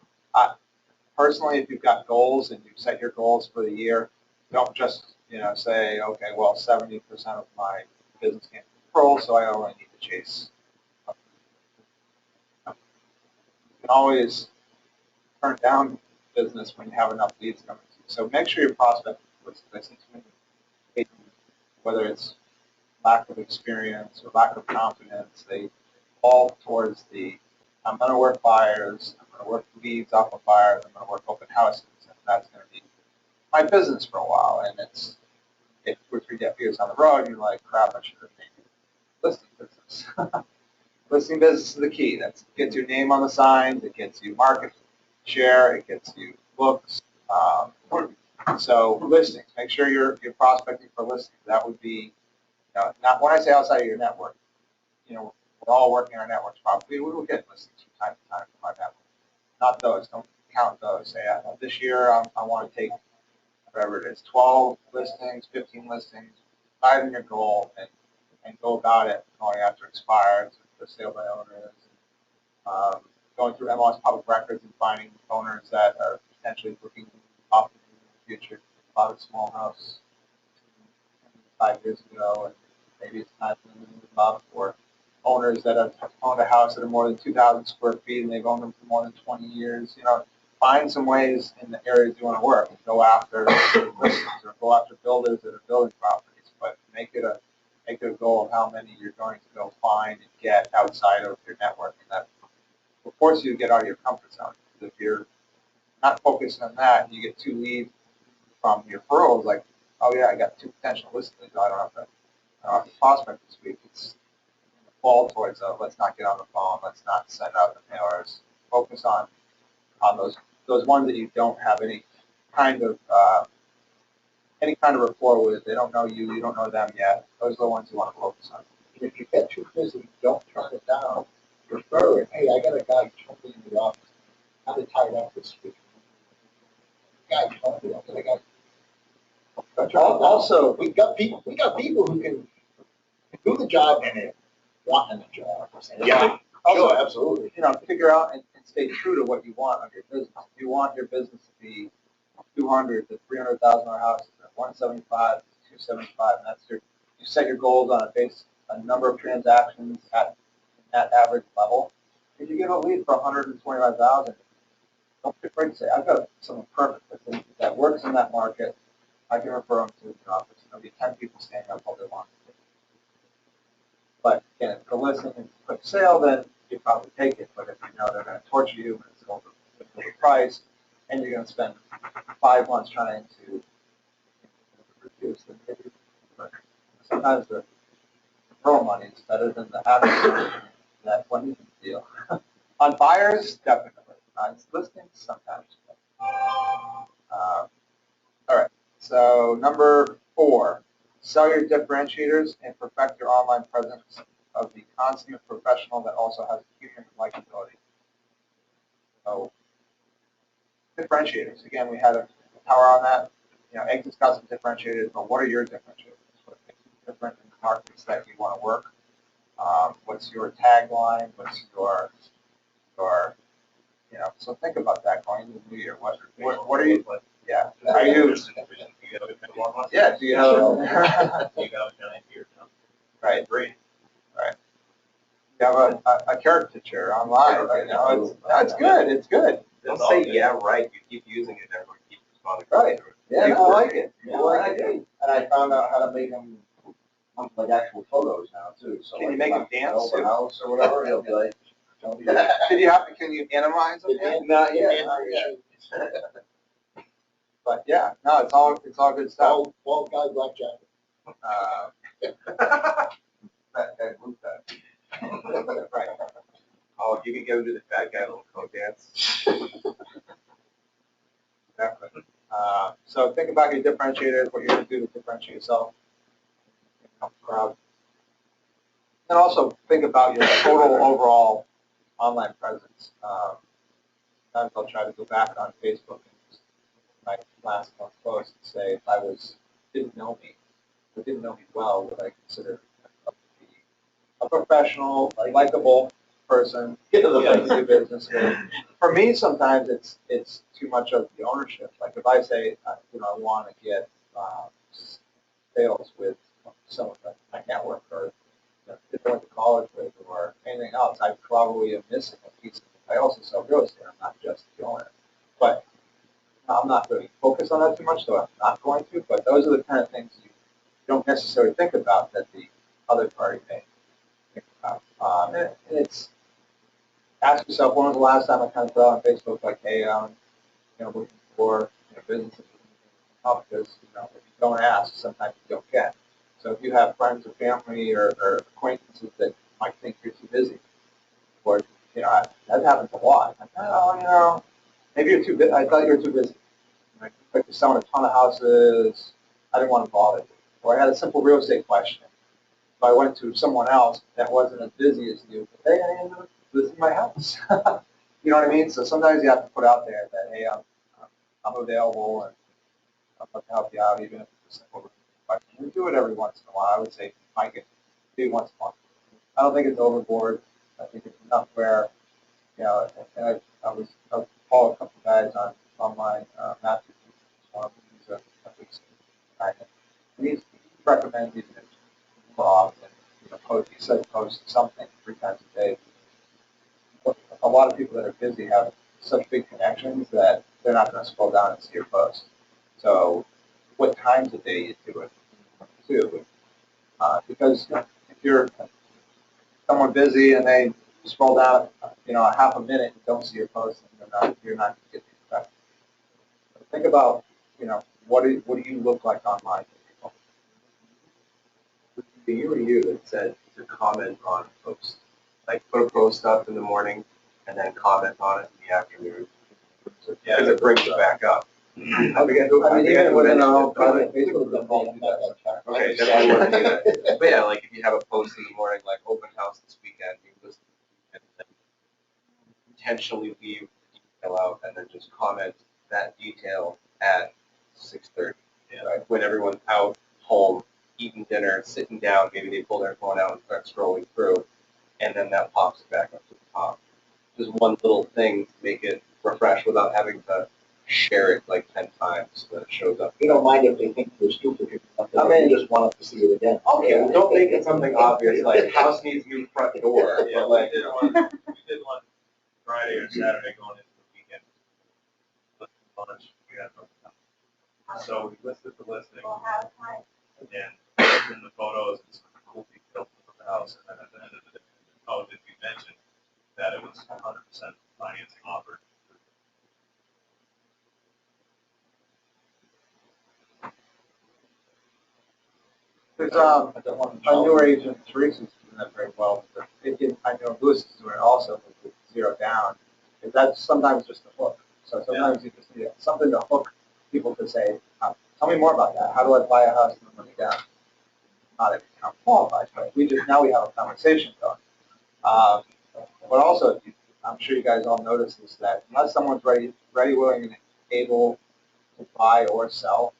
personally, if you've got goals and you've set your goals for the year, don't just, you know, say, okay, well, 70% of my business can't control, so I only need to chase. You can always turn down business when you have enough leads coming to you. So make sure your prospect listens, whether it's lack of experience or lack of confidence, they fall towards the, I'm going to work buyers, I'm going to work leads off of buyers, I'm going to work open houses, and that's going to be my business for a while. And it's, if 2 or 3 years on the road, you're like, crap, I should have made listing business. Listing business is the key. That gets your name on the signs, it gets you market share, it gets you books. So listings, make sure you're prospecting for listings. That would be, not when I say outside of your network, you know, we're all working our networks properly. We will get listings from time to time from our network. Not those. Don't count those. Say, this year I want to take whatever it is, 12 listings, 15 listings, decide on your goal and go about it, going after expireds, the sale by owners, going through MLS public records and finding owners that are potentially looking up in the future. Bought a small house 5 years ago, and maybe it's time for them to move up, or owners that have owned a house that are more than 2,000 square feet and they've owned them for more than 20 years. You know, find some ways in the areas you want to work. Go after listings or go after builders that are building properties, but make it a goal of how many you're going to go find and get outside of your network, and that will force you to get out of your comfort zone. Because if you're not focused on that, and you get 2 leads from your referrals, like, oh yeah, I got 2 potential listings, I don't have to prospect this week. It's fall towards let's not get on the phone, let's not send out the mailers. Focus on those ones that you don't have any kind of any kind of rapport with. They don't know you, you don't know them yet. Those are the ones you want to focus on. And if you get too busy, don't turn it down. Refer it. Hey, I got a guy totally in the office. I'm tied up this week. Guy totally, I got. Also, we got people who can do the job and they want the job. Yeah. Sure, absolutely. You know, figure out and stay true to what you want of your business. If you want your business to be 200 to 300,000 houses, 175 to 275, and that's you set your goals on a number of transactions at that average level. If you get a lead for 125,000, don't be afraid to say, I've got someone perfect that works in that market. I can refer them to the office. There'll be 10 people standing up all day long. But again, if the listing is a quick sale, then you probably take it. But if you know they're going to torture you and it's over the price, and you're going to spend 5 months trying to reduce, then maybe. But sometimes the referral money is better than the average that one deal. On buyers, definitely. On listings, sometimes. All right. So number 4, sell your differentiators and perfect your online presence of the consummate professional that also has human likability. So differentiators. Again, we had a power on that. You know, Exit's got some differentiators, but what are your differentiators? What makes you different in the markets that you want to work? What's your tagline? What's your you know? So think about that going into the new year. What are you? Yeah. Are you? Yeah. Do you have? Right. Great. Right. You have a caricature online. You know, it's good. It's good. They'll say, yeah, right, you keep using it, everyone keeps responding. Right. Yeah, no, I like it. Yeah, I do. And I found out how to make them look like actual photos now too. So Can you like, make if 'em I'm dance, open too? house or whatever, he'll be like, don't be. Can you anonymize them? Yeah. Not yet, Yeah. not yet. But yeah, no, it's all good stuff. Bald guy, black jacket. That group that. Right. Oh, you can go do the fat guy little coke dance. Exactly. So think about your differentiators, what you're going to do to differentiate yourself. Crowd. And also think about your total overall online presence. Sometimes I'll try to go back on Facebook and my last month's post and say if I didn't know me, or didn't know me well, would I consider myself to be a professional, likable person, get to the place to do business with. For me, sometimes it's too much of the ownership. Like if I say, you know, I want to get sales with someone that my network or if I went to college with or anything else, I probably am missing a piece. I also sell real estate. I'm not just the owner, but I'm not really focused on that too much, so I'm not going to. But those are the kind of things you don't necessarily think about that the other party may think about. And it's ask yourself, when was the last time I kind of put out on Facebook like, hey, you know, looking for businesses up because you know if you don't ask, sometimes you don't get. So if you have friends or family or acquaintances that might think you're too busy, or you know that happens a lot. Like, oh, you know, maybe you're too busy. I thought you were too busy. Like you're selling a ton of houses. I didn't want to bother you. Or I had a simple real estate question. So I went to someone else that wasn't as busy as you. But hey, I ended up visiting my house. You know what I mean? So sometimes you have to put out there that hey, I'm available and I'd love to help you out, even if it's a simple question. We do it every once in a while. I would say I could do once a month. I don't think it's overboard. I think it's enough where, you know, and I was called a couple guys online, Matthew, one of them, he's a big guy, and he recommends even more often, you know, post, he said post something 3 times a day. But a lot of people that are busy have such big connections that they're not going to scroll down and see your post. So what times a day you do it, too. Because if you're someone busy and they scroll down, you know, a half a minute and don't see your post, and you're not getting effective. So think about, you know, what do you look like online? The you or you that said to comment on posts, like put a post up in the morning and then comment on it in the afternoon. Because it brings it back up. I mean, even within our own private Facebook, we all do that sometimes. Okay, definitely want to do that. But yeah, like if you have a post in the morning, like open house this weekend, you list and then intentionally leave the detail out and then just comment that detail at 6:30. Right? When everyone's out, home, eating dinner, sitting down, maybe they pull their phone out and start scrolling through, and then that pops back up to the top. Just one little thing to make it refresh without having to share it like 10 times so that it shows up. You don't mind if they think we're stupid, I mean, you just want them to see it again. Okay, well, don't make it something obvious like house needs new front door. Yeah, But like, we did one Friday or Saturday going into the weekend. Listed lunch, we had no. So we listed the listing. And in the photos, it's cool details of the house, and then at the end of the day, oh, did we mention that it was 100% financing offered? There's, a newer agent, Teresa's doing that very well, but I know Lewis is doing it also with zero down. Is that sometimes just a hook? So sometimes you just need something to hook people to say, tell me more about that. How do I buy a house and money down? Not every town qualifies, but now we have a conversation going. But also, I'm sure you guys all notice this, that unless someone's ready, willing, and able to buy or sell,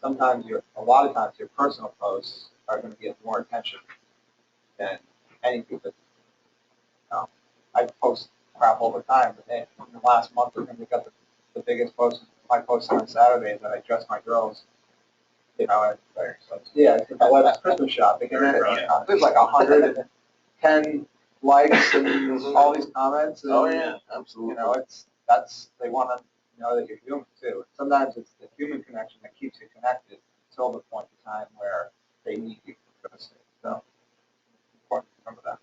sometimes a lot of times your personal posts are going to get more attention than anything that, I post crap all the time, but in the last month we're going to get the biggest post, my post on Saturday that I dress my girls, and yeah, it's my wife's Christmas shopping, and then there's like 110 likes and all these comments. And, Oh, yeah, absolutely. They want to know that you're human too. Sometimes it's the human connection that keeps you connected until the point in time where they need you for the sake. So, important to remember that.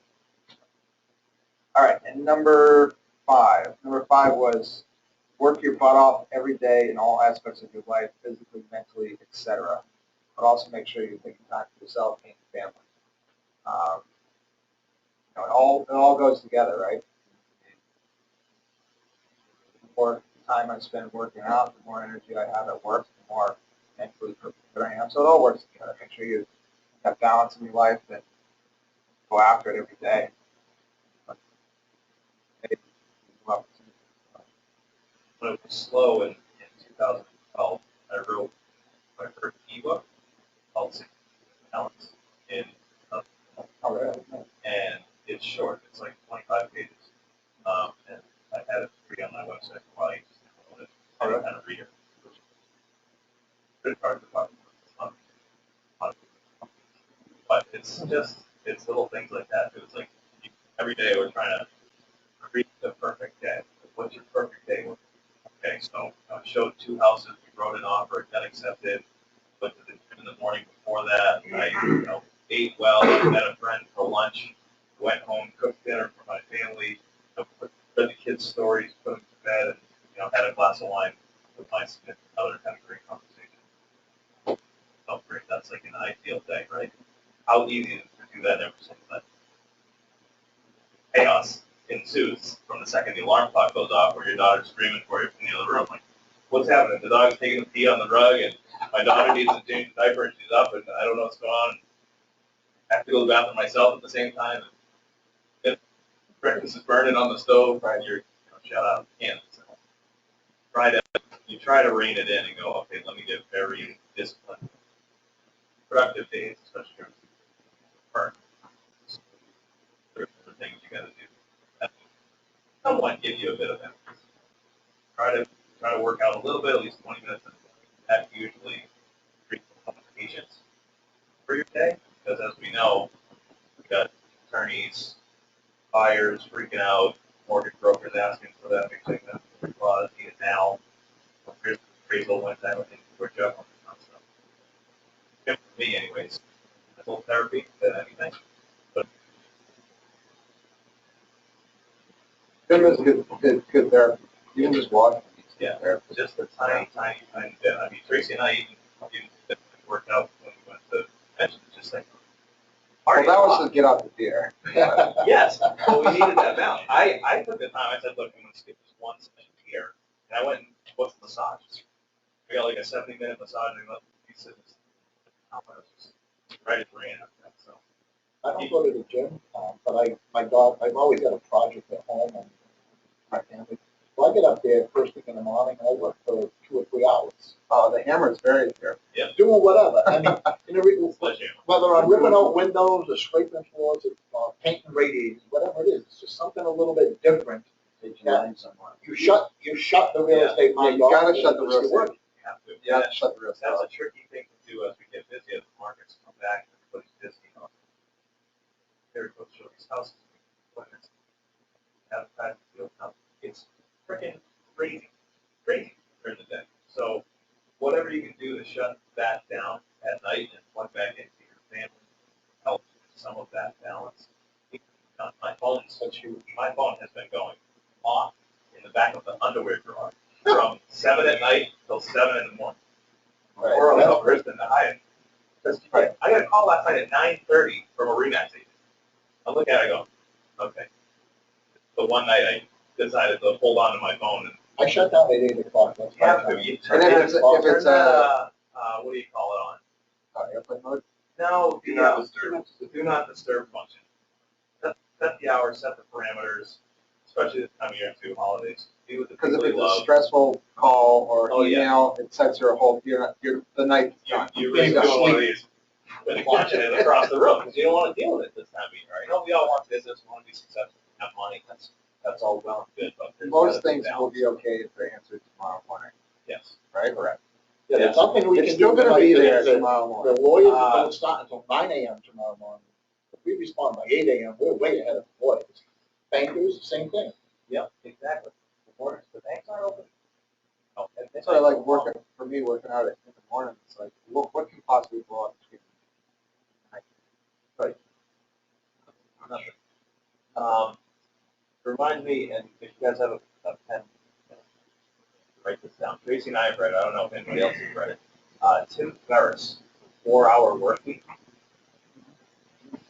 All right, and number 5. Number 5 was work your butt off every day in all aspects of your life, physically, mentally, etc. But also make sure you're taking time for yourself and your family. It all goes together, right? The more time I spend working out, the more energy I have at work, the more mentally prepared I am. So it all works together. Make sure you have balance in your life and go after it every day. When it was slow in 2012, I wrote my first ebook called 60 Balance in and it's short. It's like 25 pages. And I had it free on my website for while you just download it. I don't kind of read it. Pretty hard to talk about. But it's little things like that. It was like every day we're trying to create the perfect day. What's your perfect day? Okay, so I showed 2 houses. We wrote an offer, got accepted. Went to the gym in the morning before that. I ate well. I met a friend for lunch. Went home, cooked dinner for my family. Read the kids' stories, put them to bed, and had a glass of wine with my significant other, had a great conversation. Felt great. That's like an ideal day, right? How easy is it to do that every single day? Chaos ensues from the second the alarm clock goes off, or your daughter's screaming for you from the other room. Like, what's happening? The dog's taking a pee on the rug, and my daughter needs to change the diaper, and she's up, and I don't know what's going on. I have to go to the bathroom myself at the same time. And if breakfast is burning on the stove, right? You're shut out. You can't. So you try to rein it in and go, okay, let me get very disciplined. Productive days, especially during work. There's other things you got to do. That somewhat give you a bit of emphasis. Try to work out a little bit, at least 20 minutes. That usually creates some patience for your day, because as we know, we've got attorneys, buyers freaking out, mortgage brokers asking for that big thing that clause needed now. Appraisal went down in Georgia on this kind of stuff. Good for me, anyways. Mental therapy than anything. But Gym is good therapy. You can just walk. yeah, just a tiny bit. I mean, Tracy and I even worked out when we went to convention. It's just like, Well, that was to get out the beer. yes, but we needed that balance. I took the time. I said, look, I'm going to skip this one session here, and I went and booked the massage. I got like a 70-minute massage and he said, I was just ready for rain after that, so. I don't go to the gym, but I've always got a project at home and my family. So I get up there first thing in the morning and I work for 2 or 3 hours. Oh, the hammer is very there. Doing whatever. I mean, Sledgehammer. whether I'm ripping out windows or scraping floors or painting radiators, whatever it is, it's just something a little bit different. Take your line somewhere. You shut the real estate Yeah, mind you off. gotta shut the It's real your work. estate. You have to. Yeah, shut the real estate That's off. a tricky thing to do as we get busy, as the markets come back, and everybody's busy, you know. Very close to these houses. When it's advertised, it's freaking crazy during the day. So whatever you can do to shut that down at night and plug back into your family helps some of that balance. My phone has been going off in the back of the underwear drawer from 7 at night till 7 in the morning. Right. Or a couple in the high. I got a call last night at 9:30 from a Remax agent. I look at it, I go, okay. The one night I decided to hold on to my phone and I shut down at 8 o'clock. That's you my have to. time. You And turn, if it's that, what do you call it on? Airplane mode. No, Do not disturb. the do not disturb function. Set the hours, set the parameters, especially this time of year too, holidays. Do what the Because if people it's you a love. stressful call or Oh, yeah. email, it sets your whole, the night. You really go doing one of sleep. these, but watching it across the room, because you don't want to deal with it this time of year, right? No, we all want business, we want to be successful, have money, that's all well and good, but there's Most gotta be things will balance. be okay if they're answered tomorrow morning, Yes, right? correct. Yeah, there's nothing we It's can still do gonna be tonight. there The- tomorrow morning. The lawyers don't start until 9 AM tomorrow morning. If we respond by 8 AM, we're way ahead of the lawyers. Bankers, same thing. Yep, exactly. The banks aren't open. Oh, That's why I like working out in the morning. It's like, what can possibly blow up between? Nothing. Remind me, and if you guys have a pen, write this down. Tracy and I have read it. I don't know if anybody else has read it. Tim Ferriss, 4-Hour Workweek.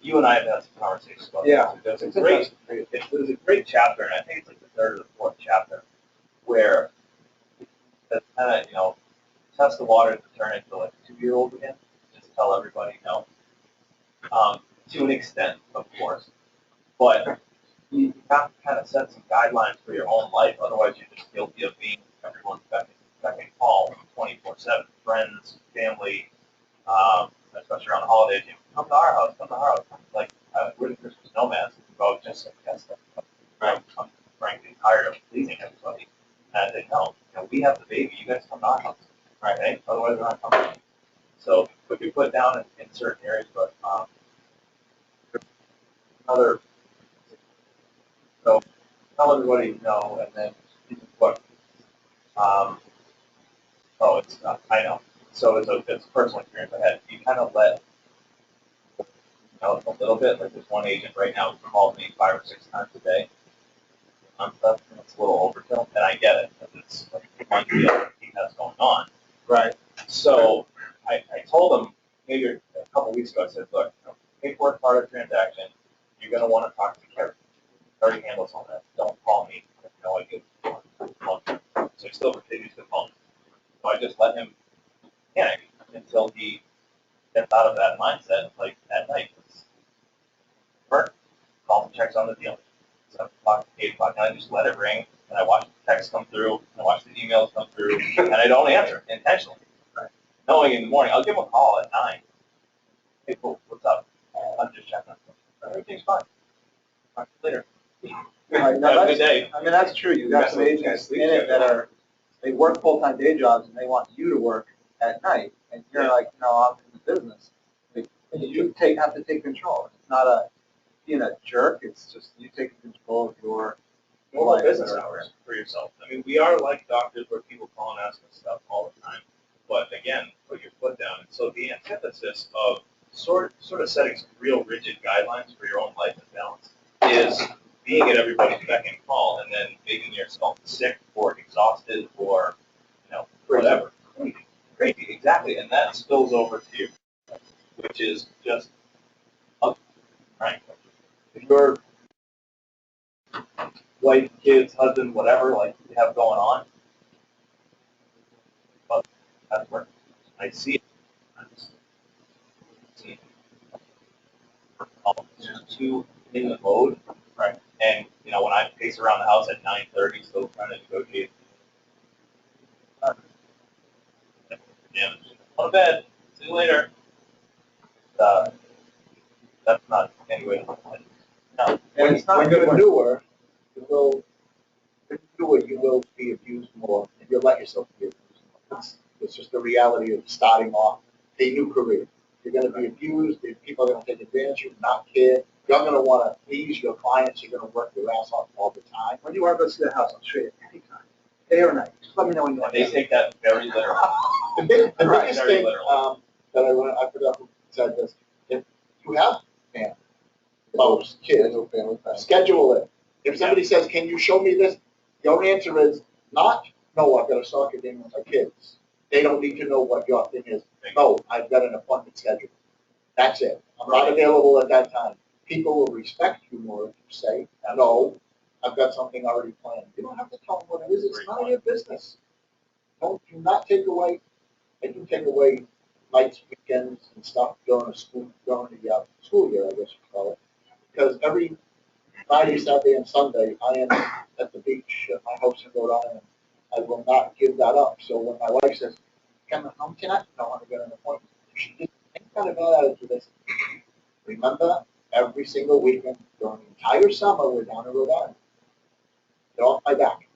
You and I have had some conversations about Yeah. this. It's a great, it was a great chapter, and I think it's like the 3rd or the 4th chapter, where that kind of, test the water to turn into like a 2-year-old again. Just tell everybody no. To an extent, of course. But you have to kind of set some guidelines for your own life, otherwise you're just guilty of being everyone's beck and call 24/7. Friends, family, especially around the holidays, come to our house, Like, we're the Christmas nomads, go just like that stuff. I'm frankly tired of pleasing everybody. And I said, no, we have the baby, you guys come to our house, right? Hey? Otherwise we're not coming. So put your foot down in certain areas, but another. So tell everybody no, and then what? It's not. I know. So it's a personal experience I had. You kind of let a little bit. Like there's one agent right now who calls me 5 or 6 times a day on stuff, and it's a little overkill, and I get it because it's like one deal he has going on. Right. So I told him maybe a couple weeks ago. I said, look, paperwork part of the transaction. You're going to want to talk to Kerry. Kerry handles all that. Don't call me. I have no idea. So he still continues to call me. So I just let him panic until he gets out of that mindset, like at night. Work, call and checks on the deal. 7 o'clock, 8 o'clock, and I just let it ring, and I watch the texts come through, and I watch the emails come through, and I don't answer intentionally. Knowing in the morning, I'll give him a call at 9. Hey, cool, what's up? I'm just checking. Everything's fine. Talk to you later. Right, now Have a good day. I mean, that's true. You've got some agents in it that they work full-time day jobs and they want you to work at night. And you're like, no, I'm in the business. Like, you have to take control. It's not being a jerk. It's just you taking control of your Normal life. business hours for yourself. I mean, we are like doctors where people call and ask us stuff all the time. But again, put your foot down. And so the antithesis of sort of setting some real rigid guidelines for your own life and balance is being at everybody's beck and call and then making yourself sick or exhausted or, whatever. Crazy, exactly. And that spills over to you, which is just ugly, right? If your wife, kids, husband, whatever, like you have going on, but That's where I see it. I see it. There's two in the mode. Right. And, you know, when I pace around the house at 9:30, still trying to negotiate. Yeah, go to bed. See you later. That's not any way to look at it. No. And it's not when good you're when- newer, you will be abused more, and you'll let yourself be abused more. It's just the reality of starting off a new career. You're gonna be abused, and people are gonna take advantage of you, not care. You're gonna wanna please your clients, you're gonna work your ass off all the time. When you want to go see the house, I'll show you anytime, day or night. Just let me know when you want. They take that very literally. The biggest Very thing, literally. that I forgot who said this, if you have family, spouse, kids, schedule it. If somebody says, can you show me this? Your answer is not, no, I've got a soccer game with my kids. They don't need to know what your thing is. No, I've got an appointment scheduled. That's it. I'm not available at that time. People will respect you more if you say, no, I've got something already planned. You don't have to tell them what it is. It's none of your business. Do not take away, they can take away nights, weekends and stuff during the school year, I guess you call it. Because every Friday, Saturday, and Sunday, I am at the beach at my house in Rhode Island. I will not give that up. So when my wife says, "Can I come tonight?" I want to get an appointment. She just any kind of bad attitude. This. Remember, every single weekend during the entire summer, we're down in Rhode Island. Get off my back.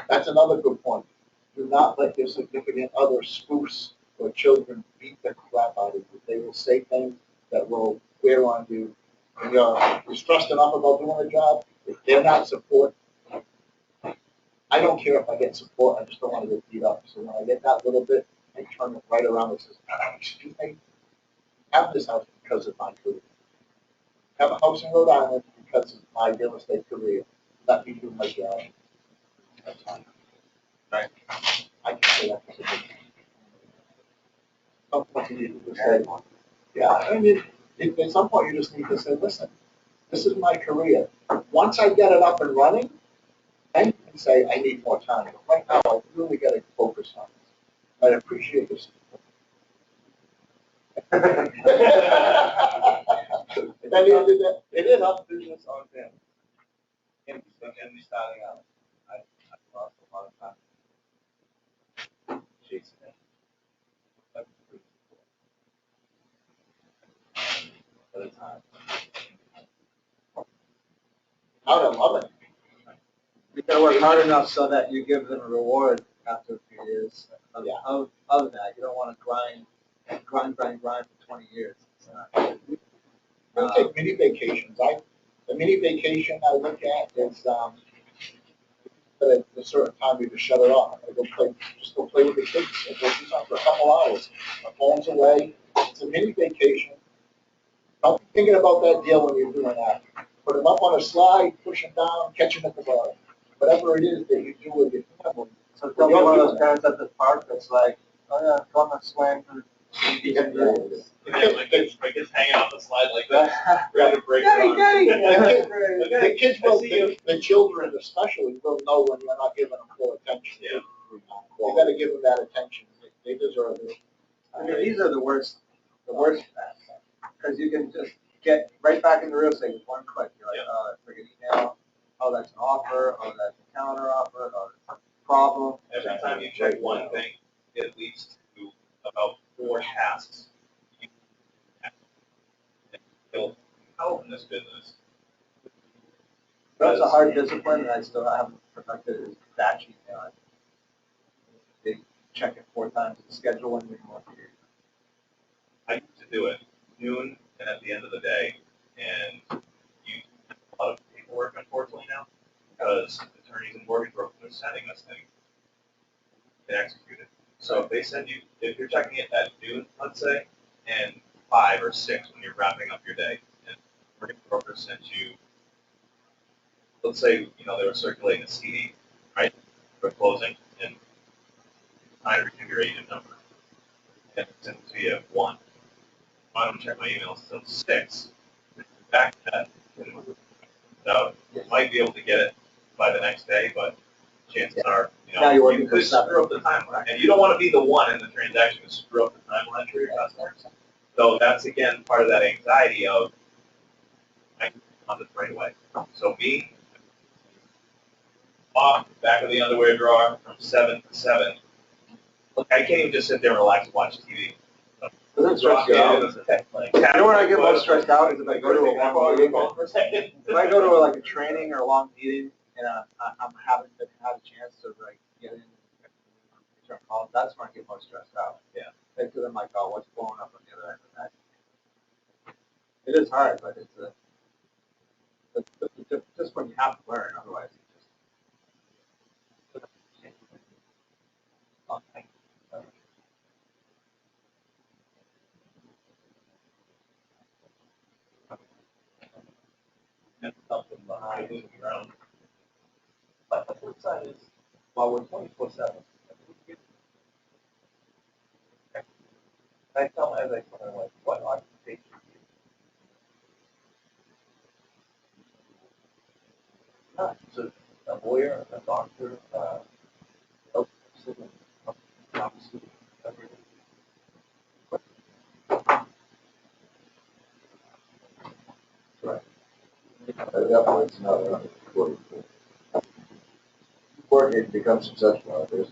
That's another good point. Do not let your significant other spoofs or children beat the crap out of you. They will say things that will wear on you. When you're stressed enough about doing a job, if they're not support, I don't care if I get support, I just don't want to get beat up. So when I get that little bit, I turn it right around and says, excuse me, have this house because of my career. Have a house in Rhode Island because of my real estate career. Let me do my job. That's fine. Right. I can say that. Something you need to say. Yeah, I mean, at some point you just need to say, listen, this is my career. Once I get it up and running, then you can say, I need more time. But right now, I really got to focus on this. I appreciate this. Then it is up business on them. And starting out, I lost a lot of time chasing it. At a time. I love it. You gotta work hard enough so that you give them a reward after a few years. Yeah. Other than that, you don't want to grind for 20 years. We take mini vacations. The mini vacation I look at is, at a certain time we just shut it off. I go play with the kids and go do something for a couple hours. My phone's away. It's a mini vacation. Don't be thinking about that deal when you're doing that. Put them up on a slide, push them down, catch them at the bottom. Whatever it is that you do with your family. So don't be one of those parents at the park that's like, oh yeah, come on, swing for My kid's hanging off the slide like that, ready to break it. The kids will, the children especially will know when you're not giving them full attention. Yeah. You gotta give them that attention. They deserve it. I mean, these are the worst because you can just get right back in the real estate with one click. You're like, oh, that's a freaking email. Oh, that's an offer. Oh, that's a counter offer. Oh, that's a problem. Every time you check one thing, it leads to about 4 tasks. You'll help in this business. That's a hard discipline, and I still haven't perfected it. Is batch email. They check it 4 times. Schedule one meeting once a year. I used to do it noon and at the end of the day, and you a lot of paperwork, unfortunately, now, because attorneys and mortgage brokers are sending us things and execute it. So if they send you, if you're checking it at noon, let's say, and 5 or 6 when you're wrapping up your day, and mortgage broker sends you, let's say, you know, they were circulating a CD, right, for closing, and I retrieve your agent number, and send it to you at 1. I don't check my emails until 6. Back to that. So you might be able to get it by the next day, but chances are, Now you're working you for could seven. screw up the timeline. And you don't want to be the one in the transaction to screw up the timeline for your customers. So that's again, part of that anxiety of, I can on this right away. So me, off, back of the underwear drawer from 7 to 7. Look, I can't even just sit there and relax and watch TV. Doesn't stress you out. Like, You know when I get most stressed out is if I go to a long meeting. If I go to like a training or a long meeting and I'm haven't had a chance to like get in return calls, that's when I get most stressed out. Yeah. Because I'm like, oh, what's blowing up on the other end of that? It is hard, but it's just when you have to learn, otherwise it's just. Oh, thank you. And something behind moving around. But the flip side is, while we're 24/7, I tell as I tell them, like, what occupation do you? Not so a lawyer, a doctor, civil, pharmaceutical, everything. Right. Definitely, it's not a work, it becomes successful out there.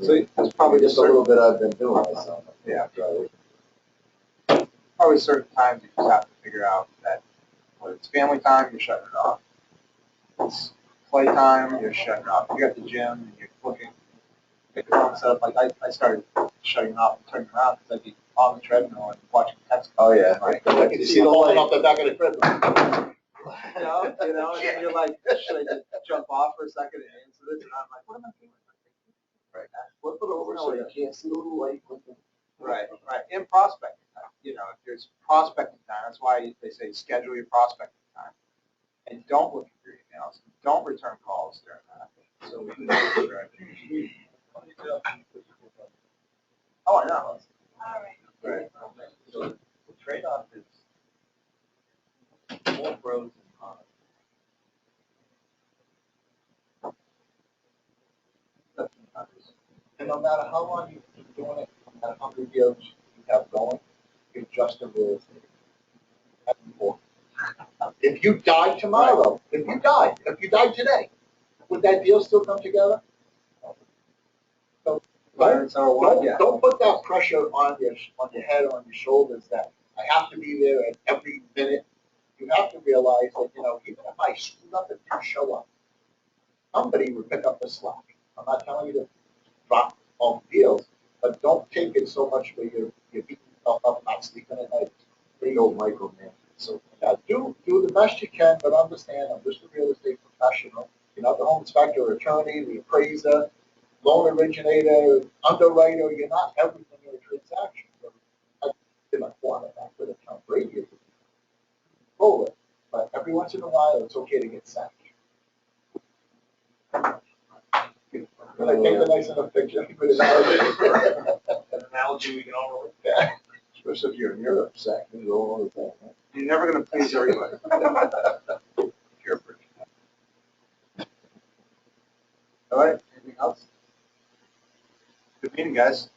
So there's probably Just a little bit I've been doing myself. Yeah. Right. Probably certain times you just have to figure out that when it's family time, you're shutting it off. It's playtime, you're shutting it off. You got the gym and you're looking. Get the phone set up. Like I started shutting it off and turning around because I'd be on the treadmill and watching text. Oh, yeah. Like, I can see the light off the back of the crib. you know, and then you're like, should I just jump off for a second and answer this? And I'm like, what am I doing? Right. Flip it over so you can't see the little light. Right. In prospecting time, if there's prospecting time, that's why they say schedule your prospecting time. And don't look at your emails. Don't return calls during that. So we can Oh, I know. Right. So the trade-off is more pros and cons. And no matter how long you keep doing it, no matter how many deals you have going, you adjust the rules. If you died tomorrow, if you died today, would that deal still come together? So don't put that pressure on your head or on your shoulders that I have to be there at every minute. You have to realize that, even if I screwed up and didn't show up, somebody would pick up the slack. I'm not telling you to drop all the deals, but don't take it so much where you're beating yourself up, not sleeping at night. Big old microman. So do the best you can, but understand I'm just a real estate professional. You're not the home inspector or attorney, the appraiser, loan originator, underwriter. You're not everything in a transaction. So I did my quarterback with a Tom Brady. Roll it, but every once in a while it's okay to get sacked. When I take the nice enough picture, An analogy we can all relate. Yeah. Especially if you're in Europe, sack can go all the time. Huh? You're never going to please everybody. You're pretty. All right. Anything else? Good meeting, guys.